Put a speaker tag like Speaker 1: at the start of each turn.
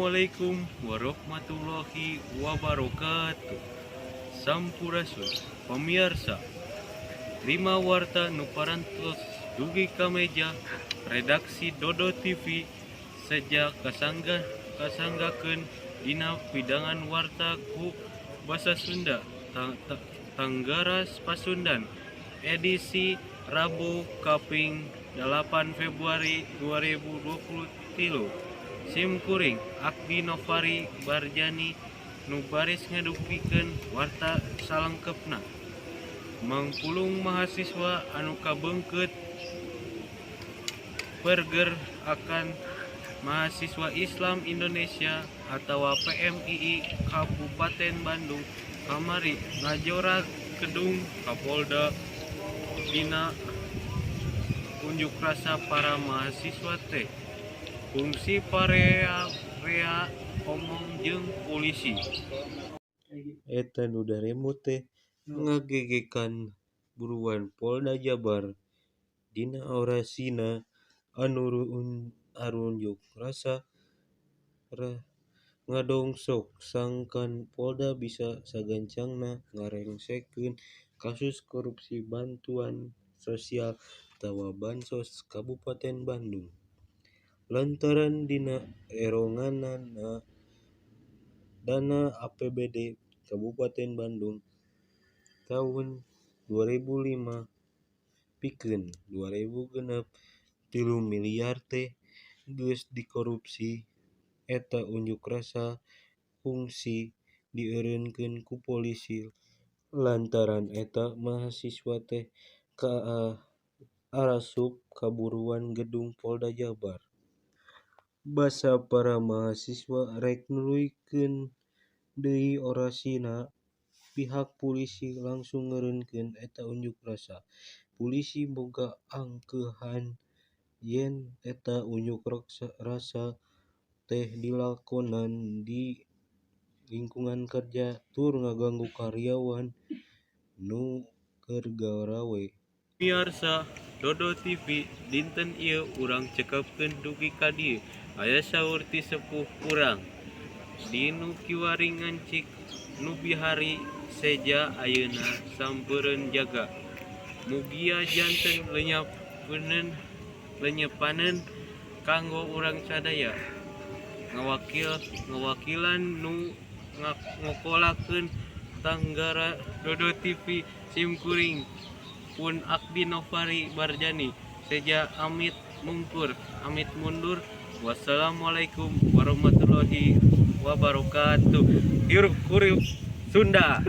Speaker 1: Assalamualaikum warahmatullahi wabarakatuh. Sampurasun pemirsa, lima warta nu parantos dugi ka meja redaksi Dodo TV sejak kasanggakeun dina pidangan warta ku basa Sunda Tanggaras Pasundan edisi Rabu kaping 8 Februari 2023. Sim kuring Akdi Novari Barjani nu baris ngadupikeun warta salengkepna. Mangpulung mahasiswa anu kabeungkeut Pergerakan Mahasiswa Islam Indonesia atawa PMII Kabupaten Bandung kamari ngajora gedung Kapolda dina unjuk rasa para mahasiswa teh fungsi parea omong jeung polisi eta nu daremo teh ngagegekan buruan Polda Jabar dina orasina anu unjuk rasa ngadongsok sangkan Polda bisa sagancangna ngarengsekeun kasus korupsi bantuan sosial atawa bansos Kabupaten Bandung. Lantaran dina eronganna dana APBD Kabupaten Bandung tahun 2005 pikeun 2006 3 miliar teh geus dikorupsi. Eta unjuk rasa fungsi dieureunkeun ku polisi lantaran eta mahasiswa teh arasup kaburuan gedung Polda Jabar. Basa para mahasiswa rek nuluykeun deui orasina, pihak polisi langsung ngeureunkeun eta unjuk rasa. Polisi boga angkeuhan yen eta unjuk rasa teh dilakonan di lingkungan kerja tur ngaganggu karyawan nu keur gawe. Pemirsa Dodo TV dinten ieu urang cekapkeun dugi ka dieu aya saur ti sepuh urang di nu kiwari ngancik nu bihari seja ayeuna sampeureun jaga mugia janten lenyepaneun kanggo urang sadaya ngawakilan nu ngokolakeun Tanggara Dodo TV sim kuring pun Akdi Novari Barjani seja amit mundur. Wassalamualaikum warahmatullahi wabarakatuh. Hirup Sunda.